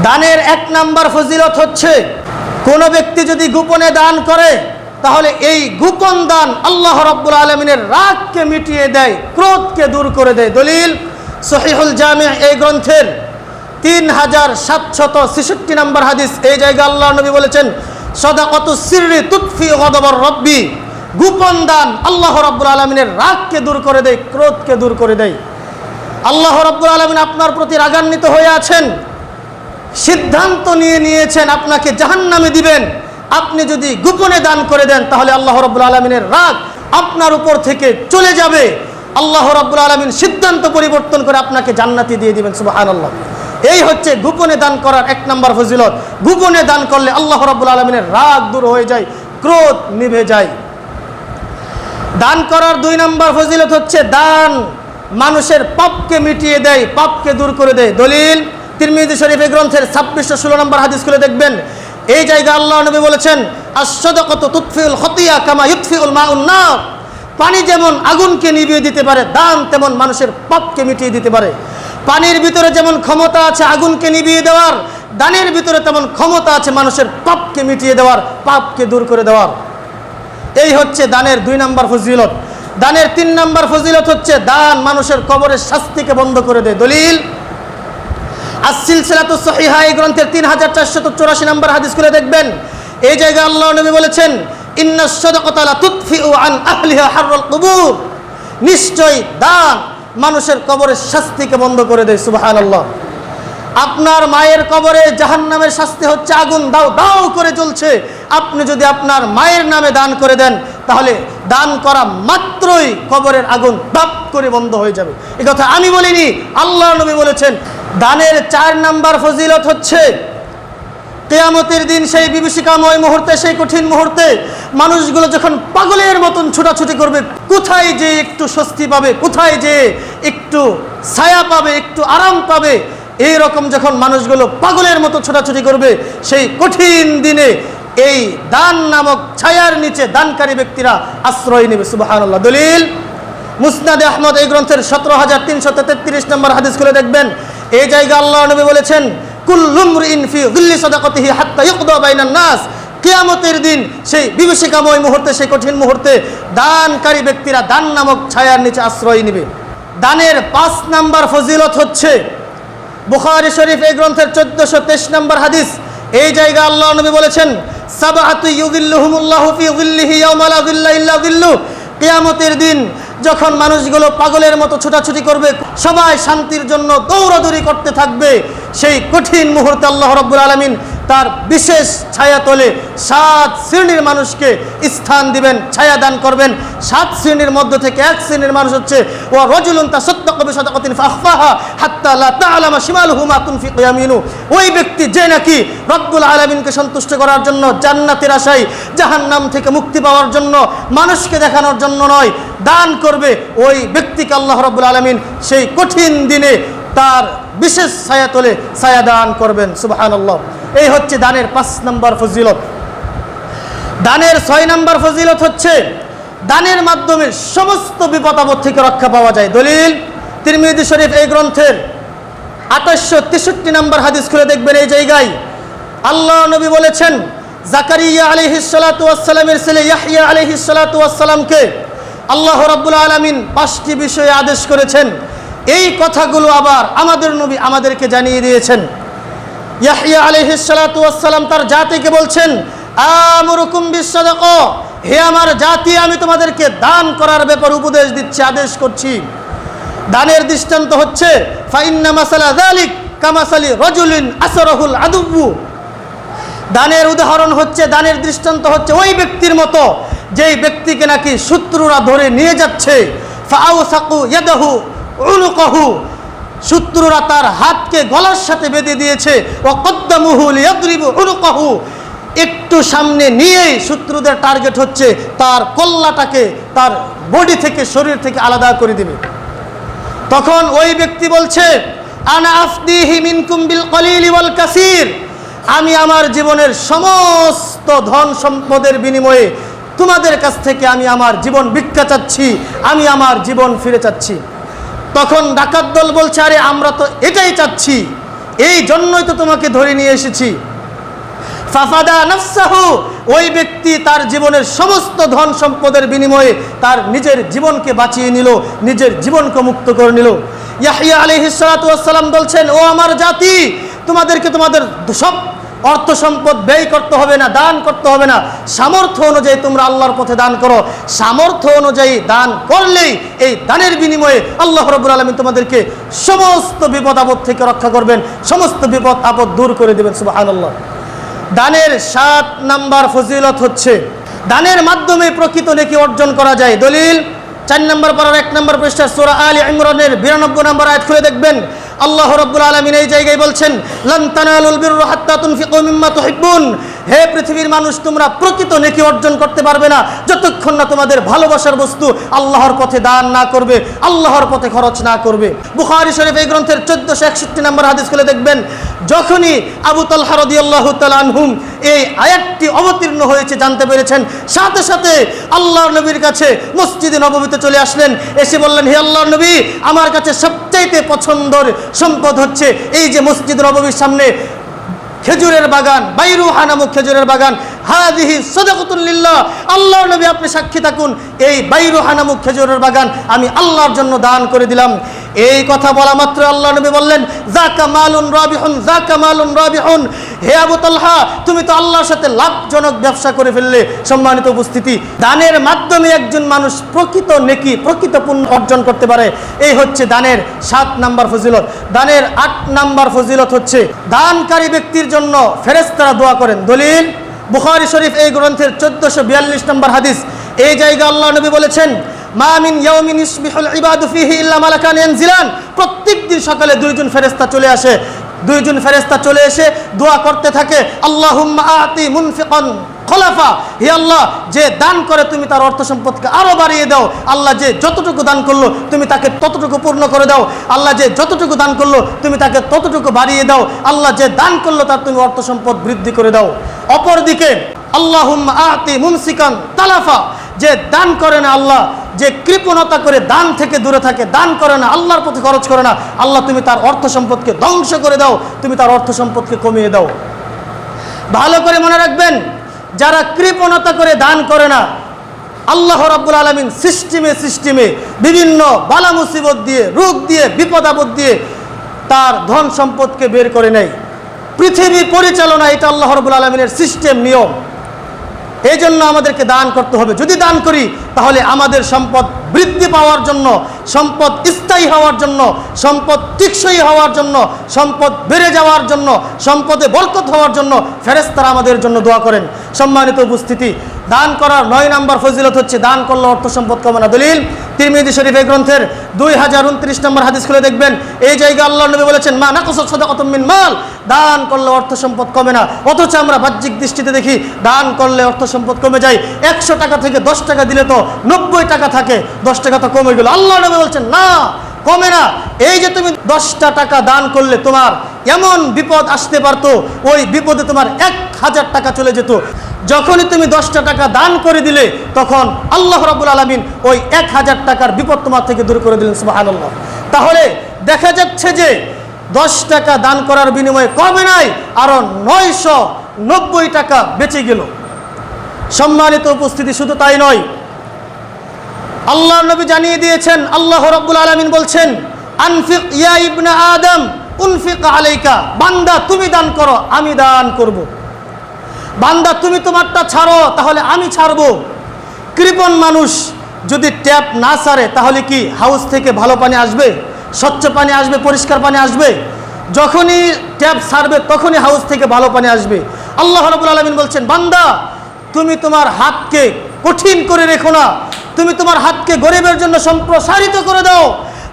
দানের এক নাম্বার ফজিলত হচ্ছে, কোনো ব্যক্তি যদি গোপনে দান করে তাহলে এই গোপন দান আল্লাহ রাব্বুল আলামিনের রাগকে মিটিয়ে দেয়, ক্রোধকে দূর করে দেয়। দলিল সহিহুল জামি' এই গ্রন্থের 3766 নম্বর হাদিস। এই জায়গায় আল্লাহ নবী বলেছেন, সাদাকাতুস সিররি তুতফি গযবার রাব্বি, গোপন দান আল্লাহ রাব্বুল আলামিনের রাগকে দূর করে দেয়, ক্রোধকে দূর করে দেয়। আল্লাহ রাব্বুল আলামিন আপনার প্রতি রাগান্বিত হয়ে আছেন, সিদ্ধান্ত নিয়েছেন আপনাকে জাহান্নামে দিবেন। আপনি যদি গোপনে দান করে দেন তাহলে আল্লাহ রাব্বুল আলামিনের রাগ আপনার উপর থেকে চলে যাবে। আল্লাহ রাব্বুল আলামিন সিদ্ধান্ত পরিবর্তন করে আপনাকে জান্নাতি দিয়ে দিবেন। সুবহানাল্লাহ। এই হচ্ছে গোপনে দান করার এক নম্বর ফজিলত। গোপনে দান করলে আল্লাহ রাব্বুল আলামিনের রাগ দূর হয়ে যায়, ক্রোধ নিভে যায়। দান করার দুই নম্বর ফজিলত হচ্ছে, দান মানুষের পাপকে মিটিয়ে দেয়, পাপকে দূর করে দেয়। দলিল তিরমিজি শরীফ গ্রন্থের 2616 নম্বর হাদিস খুলে দেখবেন। এই জায়গায় আল্লাহ নবী বলেছেন, আশ-সাদাকাতু তুতফিউল খাতিয়া কামা ইউতফিউল মাউন নার, পানি যেমন আগুনকে নিভিয়ে দিতে পারে, দান তেমন মানুষের পাপকে মিটিয়ে দিতে পারে। পানির ভিতরে যেমন ক্ষমতা আছে আগুনকে নিভিয়ে দেওয়ার, দানের ভিতরে তেমন ক্ষমতা আছে মানুষের পাপকে মিটিয়ে দেওয়ার, পাপকে দূর করে দেওয়ার। এই হচ্ছে দানের দুই নম্বর ফজিলত। দানের তিন নম্বর ফজিলত হচ্ছে, দান মানুষের কবরের শাস্তিকে বন্ধ করে দেয়। দলিল আস-সিলসিলাতুস সহিহা এই গ্রন্থের 3484 নম্বর হাদিস খুলে দেখবেন। এই জায়গায় আল্লাহ নবী বলেছেন, ইন্নাস সাদাকাতা লা তুতফিউ আন আহলিহা হাররাল কুবুর, নিশ্চয় দান মানুষের কবরের শাস্তিকে বন্ধ করে দেয়। সুবহানাল্লাহ। আপনার মায়ের কবরে জাহান্নামের শাস্তি হচ্ছে আগুন দাও দাও করে জ্বলছে। আপনি যদি আপনার মায়ের নামে দান করে দেন তাহলে দান করা মাত্রই কবরের আগুন দাপ করে বন্ধ হয়ে যাবে। এই কথা আমি বলিনি, আল্লাহ নবী বলেছেন। দানের 4 নাম্বার ফজিলত হচ্ছে, কিয়ামতের দিন সেই বিভীষিকাময় মুহূর্তে, সেই কঠিন মুহূর্তে মানুষগুলো যখন পাগলের মতন ছোটাছুটি করবে, কোথায় যে একটু স্বস্তি পাবে, কোথায় যে একটু ছায়া পাবে, একটু আরাম পাবে, এই রকম যখন মানুষগুলো পাগলের মতো ছোটাছুটি করবে, সেই কঠিন দিনে এই দান নামক ছায়ার নিচে দানকারী ব্যক্তিরা আশ্রয় নেবে। সুবহানাল্লাহ। দলিল মুসনাদে আহমদ এই গ্রন্থের 17333 নম্বর হাদিস খুলে দেখবেন। এই জায়গায় আল্লাহ নবী বলেছেন, কুল্লু মরিইন ফি যিল্লি সাদাকাতিহি হাত্তা ইউকদা বাইনান নাস, কিয়ামতের দিন সেই বিভীষিকাময় মুহূর্তে, সেই কঠিন মুহূর্তে দানকারী ব্যক্তিরা দান নামক ছায়ার নিচে আশ্রয় নেবে। দানের 5 নাম্বার ফজিলত হচ্ছে, বুখারী শরীফ এই গ্রন্থের 1423 নম্বর হাদিস। এই জায়গায় আল্লাহ নবী বলেছেন, সাবআতু ইউযিল্লুহুমুল্লাহু ফি যিল্লিহি ইয়াওমা লা যিল্লা ইল্লা যিল্লু, কিয়ামতের দিন যখন মানুষগুলো পাগলের মতো ছোটাছুটি করবে, সবাই শান্তির জন্য দৌড়াদৌড়ি করতে থাকবে, সেই কঠিন মুহূর্তে আল্লাহ রাব্বুল আলামিন তার বিশেষ ছায়া তলে 7 শ্রেণীর মানুষকে স্থান দিবেন, ছায়া দান করবেন। 7 শ্রেণীর মধ্য থেকে এক শ্রেণীর মানুষ হচ্ছে, ওয়া রাজুলুন তাসাদ্দাকা বিসাদাকাতিন ফাখফাহা হাত্তা লা তা'লামা শিমালুহু মা তুনফিকু ইয়ামিনু, ওই ব্যক্তি যে নাকি রব্বুল আলামিনকে সন্তুষ্ট করার জন্য, জান্নাতের আশায়, জাহান্নাম থেকে মুক্তি পাওয়ার জন্য, মানুষকে দেখানোর জন্য নয়, দান করবে, ওই ব্যক্তিকে আল্লাহ রাব্বুল আলামিন সেই কঠিন দিনে তার বিশেষ ছায়া তলে ছায়া দান করবেন। সুবহানাল্লাহ। এই হচ্ছে দানের 5 নম্বর ফজিলত। দানের 6 নম্বর ফজিলত হচ্ছে, দানের মাধ্যমে সমস্ত বিপদ আপদ থেকে রক্ষা পাওয়া যায়। দলিল তিরমিজি শরীফ এই গ্রন্থের 2863 নম্বর হাদিস খুলে দেখবেন। এই জায়গায় আল্লাহ নবী বলেছেন, জাকারিয়া আলাইহিস সালাতু ওয়াস সালামের ছেলে ইয়াহইয়া আলাইহিস সালাতু ওয়াস সালামকে আল্লাহ রাব্বুল আলামিন 5টি বিষয়ে আদেশ করেছেন। এই কথাগুলো আবার আমাদের নবী আমাদেরকে জানিয়ে দিয়েছেন। ইয়াহইয়া আলাইহিস সালাতু ওয়াস সালাম তার জাতিকে বলছেন, আমুরুকুম বিসসাদাকা, হে আমার জাতি, আমি তোমাদেরকে দান করার ব্যাপারে উপদেশ দিচ্ছি, আদেশ করছি। দানের দৃষ্টান্ত হচ্ছে, ফাইন্না মাসালা যালিক কামাসালি রাজুলিন আসরাহুল আদুব্বু, দানের উদাহরণ হচ্ছে, দানের দৃষ্টান্ত হচ্ছে ওই ব্যক্তির মতো যেই ব্যক্তিকে নাকি শত্রুরা ধরে নিয়ে যাচ্ছে, ফাআউসাকু ইয়াদাহু উনুকাহু, শত্রুরা তার হাতকে গলার সাথে বেঁধে দিয়েছে, ওয়া কদ্দামুহু লিয়াদরিবু উনুকাহু, একটু সামনে নিয়েই শত্রুদের টার্গেট হচ্ছে তার কল্লাটাকে তার বডি থেকে, শরীর থেকে আলাদা করে দিবে। তখন ওই ব্যক্তি বলছে, আনা আফদিহি মিনকুম বিল কলিলি ওয়াল কাসীর, আমি আমার জীবনের সমস্ত ধন সম্পদের বিনিময়ে তোমাদের কাছ থেকে আমি আমার জীবন ভিক্ষা চাচ্ছি, আমি আমার জীবন ফিরে চাচ্ছি। তখন ডাকাত দল বলছে, আরে আমরা তো এটাই চাচ্ছি, এই জন্যই তো তোমাকে ধরে নিয়ে এসেছি। ফাফাদা নাফসাহু, ওই ব্যক্তি তার জীবনের সমস্ত ধন সম্পদের বিনিময়ে তার নিজের জীবনকে বাঁচিয়ে নিল, নিজের জীবনকে মুক্ত করে নিল। ইয়াহইয়া আলাইহিস সালাতু ওয়াস সালাম বলছেন, ও আমার জাতি, তোমাদেরকে তোমাদের সব অর্থ সম্পদ ব্যয় করতে হবে না, দান করতে হবে না, সামর্থ্য অনুযায়ী তোমরা আল্লাহর পথে দান করো। সামর্থ্য অনুযায়ী দান করলেই এই দানের বিনিময়ে আল্লাহ রাব্বুল আলামিন তোমাদেরকে সমস্ত বিপদ আপদ থেকে রক্ষা করবেন, সমস্ত বিপদ আপদ দূর করে দেবেন। সুবহানাল্লাহ। দানের 7 নাম্বার ফজিলত হচ্ছে দানের মাধ্যমে প্রকৃত নেকি অর্জন করা যায়। দলিল 4 নম্বর পারার 1 নম্বর পৃষ্ঠা সূরা আলে ইমরানের 92 নম্বর আয়াত খুলে দেখবেন। আল্লাহ রাব্বুল আলামিন এই জায়গায় বলছেন, লান তানালুল বিররা হাত্তা তুনফিকু মিম্মা তুহিব্বুন। হে পৃথিবীর মানুষ, তোমরা প্রকৃত নেকি অর্জন করতে পারবে না যতক্ষণ না তোমাদের ভালোবাসার বস্তু আল্লাহর পথে দান না করবে, আল্লাহর পথে খরচ না করবে। বুখারী শরীফ এই গ্রন্থের 1461 নম্বর হাদিস খুলে দেখবেন, যখনই আবু তালহা রাদিয়াল্লাহু তাআলা আনহুম এই আয়াতটি অবতীর্ণ হয়েছে জানতে পেরেছেন, সাথে সাথে আল্লাহর নবীর কাছে মসজিদে নববীতে চলে আসলেন। এসে বললেন, হে আল্লাহর নবী, আমার কাছে সবচাইতে পছন্দের সম্পদ হচ্ছে এই যে মসজিদ নববীর সামনে খেজুরের বাগান, বাইরুহা নামক খেজুরের বাগান, হাযিহি সাদাকাতুন লিল্লাহ। আল্লাহর নবী আপনি সাক্ষী থাকুন, এই বাইরুহা নামক খেজুরের বাগান আমি আল্লাহর জন্য দান করে দিলাম। এই কথা বলা মাত্র আল্লাহর নবী বললেন, যাকা মালুন রাবিহুন, যাকা মালুন রাবিহুন। হে আবু তালহা, তুমি তো আল্লাহর সাথে লাভজনক ব্যবসা করে ফেললে। সম্মানিত উপস্থিতি, দানের মাধ্যমে একজন মানুষ প্রকৃত নেকি, প্রকৃত পুণ্য অর্জন করতে পারে। এই হচ্ছে দানের 7 নাম্বার ফজিলত। দানের 8 নাম্বার ফজিলত হচ্ছে দানকারী ব্যক্তির জন্য ফেরেশতারা দোয়া করেন। দলিল বুখারী শরীফ এই গ্রন্থের 1442 নম্বর হাদিস। এই জায়গায় আল্লাহ নবী বলেছেন, মা মিন ইয়াউমিন ইসবিহুল ইবাদু ফিহি ইল্লা মালাকান ইয়ানজিলান। প্রত্যেকদিন সকালে 2 জন ফেরেশতা চলে আসে, 2 জন ফেরেশতা চলে এসে দোয়া করতে থাকে, আল্লাহুম্মা আতি মুনফিকান খলাফা। হে আল্লাহ, যে দান করে তুমি তার অর্থ সম্পদকে আরো বাড়িয়ে দাও। আল্লাহ, যে যতটুকু দান করলো তুমি তাকে ততটুকু পূর্ণ করে দাও। আল্লাহ, যে যতটুকু দান করলো তুমি তাকে ততটুকু বাড়িয়ে দাও। আল্লাহ, যে দান করলো তার তুমি অর্থ সম্পদ বৃদ্ধি করে দাও। অপরদিকে আল্লাহুম্মা আতি মুমসিকান তালাফা, যে দান করে না, আল্লাহ যে কৃপণতা করে দান থেকে দূরে থাকে, দান করে না, আল্লাহর পথে খরচ করে না, আল্লাহ তুমি তার অর্থ সম্পদকে ধ্বংস করে দাও, তুমি তার অর্থ সম্পদকে কমিয়ে দাও। ভালো করে মনে রাখবেন, যারা কৃপণতা করে দান করে না, আল্লাহ রাব্বুল আলামিন সিস্টেমে বিভিন্ন বালা মুসিবত দিয়ে, রোগ দিয়ে, বিপদ আপদ দিয়ে তার ধন সম্পদকে বের করে নেয়। পৃথিবী পরিচালনা এটা আল্লাহ রাব্বুল আলামিনের সিস্টেম, নিয়ম। এই জন্য আমাদেরকে দান করতে হবে। যদি দান করি তাহলে আমাদের সম্পদ বৃদ্ধি পাওয়ার জন্য, সম্পদ স্থায়ী হওয়ার জন্য, সম্পদ টিকসই হওয়ার জন্য, সম্পদ বেড়ে যাওয়ার জন্য, সম্পদে বরকত হওয়ার জন্য ফেরেশতারা আমাদের জন্য দোয়া করেন। সম্মানিত উপস্থিতি, দান করার 9 নম্বর ফজিলত হচ্ছে দান করলে অর্থ সম্পদ কমে না। দলিল তিরমিজি শরীফ এই গ্রন্থের 2029 নম্বর হাদিস খুলে দেখবেন। এই জায়গায় আল্লাহর নবী বলেছেন, মা নাকাসাত সাদাকাতুম মিন মাল। দান করলে অর্থ সম্পদ কমে না। অথচ আমরা বাহ্যিক দৃষ্টিতে দেখি দান করলে অর্থ সম্পদ কমে যায়। 100 টাকা থেকে 10 টাকা দিলে তো 90 টাকা থাকে, 10 টাকা তো কমে গেল। আল্লাহর নবী বলছেন, না, কমে না। এই যে তুমি 10টা টাকা দান করলে তোমার এমন বিপদ আসতে পারতো, ওই বিপদে তোমার 1000 টাকা চলে যেত। যখনই তুমি 10টা টাকা দান করে দিলে তখন আল্লাহ রাব্বুল আলামিন ওই 1000 টাকার বিপদ তোমার থেকে দূর করে দিলেন। সুবহানাল্লাহ। তাহলে দেখা যাচ্ছে যে 10 টাকা দান করার বিনিময়ে কমে নাই, আরো 990 টাকা বেঁচে গেল। সম্মানিত উপস্থিতি, শুধু তাই নয়, আল্লাহর নবী জানিয়ে দিয়েছেন, আল্লাহ রাব্বুল আলামিন বলছেন, আনফিক ইয়া ইবনা আদম উনফিক আলাইকা। বান্দা তুমি দান করো, আমি দান করব। বান্দা তুমি তোমারটা ছাড়ো, তাহলে আমি ছাড়বো। কৃপণ মানুষ যদি ট্যাপ না ছাড়ে তাহলে কি হাউস থেকে ভালো পানি আসবে, স্বচ্ছ পানি আসবে, পরিষ্কার পানি আসবে? যখনই ট্যাপ ছাড়বে তখনই হাউস থেকে ভালো পানি আসবে। আল্লাহ রাব্বুল আলামিন বলছেন, বান্দা তুমি তোমার হাতকে কঠিন করে রেখো না, তুমি তোমার হাতকে গরিবের জন্য সম্প্রসারিত করে দাও,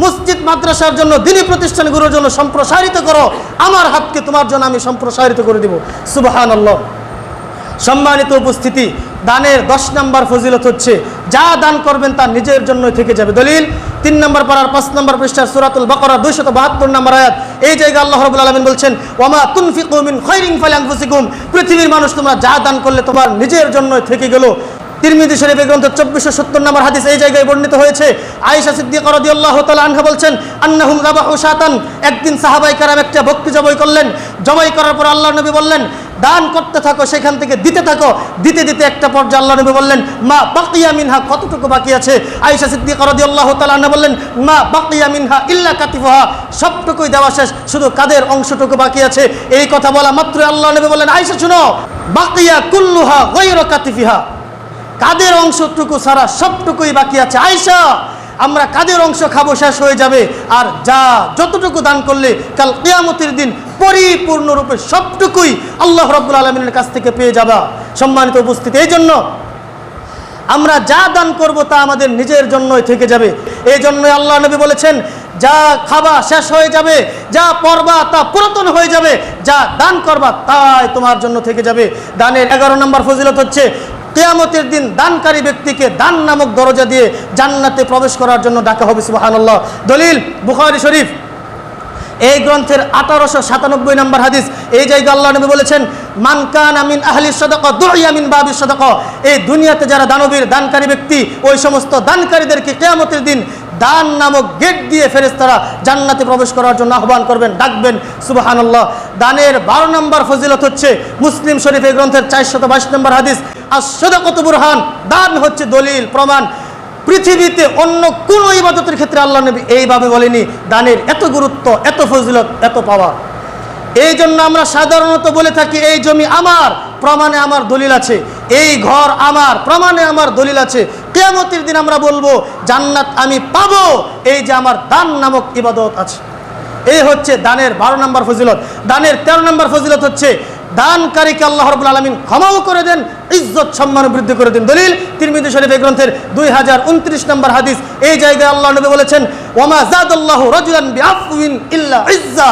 মসজিদ মাদ্রাসার জন্য, দ্বীনি প্রতিষ্ঠানগুলোর জন্য সম্প্রসারিত করো। আমার হাতকে তোমার জন্য আমি সম্প্রসারিত করে দেব। সুবহানাল্লাহ। সম্মানিত উপস্থিতি, দানের 10 নম্বর ফজিলত হচ্ছে যা দান করবেন তা নিজের জন্যই থেকে যাবে। দলিল 3 নম্বর পারার 5 নম্বর পৃষ্ঠার সূরাতুল বাকারা 272 নম্বর আয়াত। এই জায়গায় আল্লাহ রাব্বুল আলামিন বলছেন, ওয়ামা তুনফিকু মিন খায়রিন ফালিআনফুসিকুম। পৃথিবীর মানুষ, তোমরা যা দান করলে তোমার নিজের জন্যই থেকে গেল। তিরমিজি শরীফের গ্রন্থ 2470 নম্বর হাদিস এই জায়গায় বর্ণিত হয়েছে। আয়েশা সিদ্দিকা রাদিয়াল্লাহু তাআলা আনহা বলছেন, আন্নাহুম যাবাহু শাতান, একদিন সাহাবায়ে কেরাম একটা বকরি জবাই করলেন। জবাই করার পর আল্লাহর নবী বললেন, দান করতে থাকো, সেখান থেকে দিতে থাকো। দিতে দিতে একটা পর্যায়ে আল্লাহর নবী বললেন, মা বাকিয়া মিনহা, কতটুকু বাকি আছে? আয়েশা সিদ্দিকা রাদিয়াল্লাহু তাআলা আনহা বললেন, মা বাকিয়া মিনহা ইল্লা কাতিফুহা, সবটুকুই দেওয়া শেষ, শুধু কাদের অংশটুকু বাকি আছে। এই কথা বলা মাত্র আল্লাহর নবী বললেন, আয়েশা শুনো, বাকিয়া কুল্লুহা গায়রা কাতিফিহা, কাদের অংশটুকু ছাড়া সবটুকুই বাকি আছে। আয়েশা, আমরা কাদের অংশ খাবো, শেষ হয়ে যাবে, আর যা যতটুকু দান করলে কাল কিয়ামতের দিন পরিপূর্ণরূপে সবটুকুই আল্লাহ রাব্বুল আলামিনের কাছ থেকে পেয়ে যাবা। সম্মানিত উপস্থিতি, এই জন্য আমরা যা দান করব তা আমাদের নিজের জন্যই থেকে যাবে। এই জন্যই আল্লাহ নবী বলেছেন, যা খাবা শেষ হয়ে যাবে, যা পড়বা তা পুরাতন হয়ে যাবে, যা দান করবা তাই তোমার জন্য থেকে যাবে। দানের 11 নম্বর ফজিলত হচ্ছে, কিয়ামতের দিন দানকারী ব্যক্তিকে দান নামক দরজা দিয়ে জান্নাতে প্রবেশ করার জন্য ডাকা হবে। সুবহানাল্লাহ। দলিল বুখারী শরীফ এই গ্রন্থের 1897 নম্বর হাদিস এই জায়গায় আল্লাহ নবী বলেছেন, মান কানা মিন আহলি সাদাকা দুইয়া মিন বাবি সাদাকা, এই দুনিয়াতে যারা দানবীর দানকারী ব্যক্তি, ওই সমস্ত দানকারীদেরকে কিয়ামতের দিন দান নামক গেট দিয়ে ফেরেশতারা জান্নাতে প্রবেশ করার জন্য আহ্বান করবেন, ডাকবেন। সুবহানাল্লাহ। দানের 12 নম্বর ফজিলত হচ্ছে, মুসলিম শরীফ এই গ্রন্থের 422 নম্বর হাদিস, আস-সাদাকাতু বুরহান, দান হচ্ছে দলিল, প্রমাণ। পৃথিবীতে অন্য কোনো ইবাদতের ক্ষেত্রে আল্লাহ নবী এইভাবে বলেনি দানের এত গুরুত্ব, এত ফজিলত, এত পাওয়ার। এই জন্য আমরা সাধারণত বলে থাকি, এই জমি আমার, প্রমাণে আমার দলিল আছে, এই ঘর আমার, প্রমাণে আমার দলিল আছে। কিয়ামতের দিন আমরা বলবো জান্নাত আমি পাবো, এই যে আমার দান নামক ইবাদত আছে। এই হচ্ছে দানের 12 নম্বর ফজিলত। দানের 13 নম্বর ফজিলত হচ্ছে, দানকারীকে আল্লাহ রাব্বুল আলামিন ক্ষমাও করে দেন, ইজ্জত সম্মান বৃদ্ধি করে দেন। দলিল তিরমিজি শরীফ এই গ্রন্থের 2029 নম্বর হাদিস এই জায়গায় আল্লাহ নবী বলেছেন, ওয়ামা যাদাল্লাহু রাজুলান বিআফওয়িন ইল্লা ইজ্জা,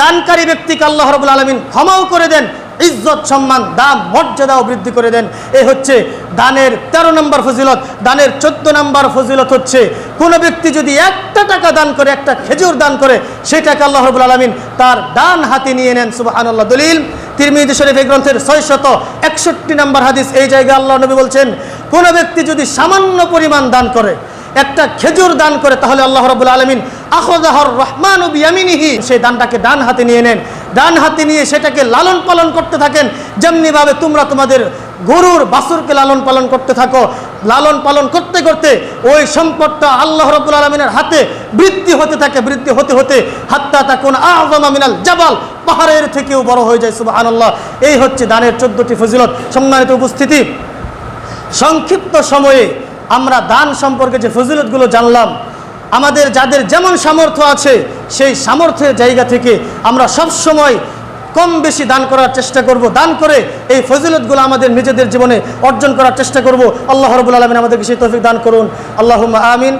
দানকারী ব্যক্তিকে আল্লাহ রাব্বুল আলামিন ক্ষমাও করে দেন, ইজ্জত সম্মান দাম মর্যাদাও বৃদ্ধি করে দেন। এই হচ্ছে দানের 13 নম্বর ফজিলত। দানের 14 নম্বর ফজিলত হচ্ছে, কোনো ব্যক্তি যদি একটা টাকা দান করে, একটা খেজুর দান করে, সেটাকে আল্লাহ রাব্বুল আলামিন তার ডান হাতে নিয়ে নেন। সুবহানাল্লাহ। দলিল তিরমিজি শরীফ এই গ্রন্থের 661 নম্বর হাদিস এই জায়গায় আল্লাহ নবী বলছেন, কোনো ব্যক্তি যদি সামান্য পরিমাণ দান করে, একটা খেজুর দান করে, তাহলে আল্লাহ রাব্বুল আলামিন আখাযাহুর রহমানু বিয়ামিনিহি, সেই দানটাকে ডান হাতে নিয়ে নেন। ডান হাতে নিয়ে সেটাকে লালন পালন করতে থাকেন, যেমনিভাবে তোমরা তোমাদের গরুর বাছুরকে লালন পালন করতে থাকো। লালন পালন করতে করতে ওই সম্পদটা আল্লাহ রাব্বুল আলামিনের হাতে বৃদ্ধি হতে থাকে, বৃদ্ধি হতে হতে হাত্তা তাকুন আযমা মিনাল জাবাল, পাহাড়ের থেকেও বড় হয়ে যায়। সুবহানাল্লাহ। এই হচ্ছে দানের 14টি ফজিলত। সম্মানিত উপস্থিতি, সংক্ষিপ্ত সময়ে আমরা দান সম্পর্কে যে ফজিলতগুলো জানলাম, আমাদের যাদের যেমন সামর্থ্য আছে সেই সামর্থ্যের জায়গা থেকে আমরা সব সময় কম বেশি দান করার চেষ্টা করব। দান করে এই ফজিলতগুলো আমাদের নিজেদের জীবনে অর্জন করার চেষ্টা করব। আল্লাহ রাব্বুল আলামিন আমাদেরকে সেই তৌফিক দান করুন। আল্লাহুম্মা আমিন।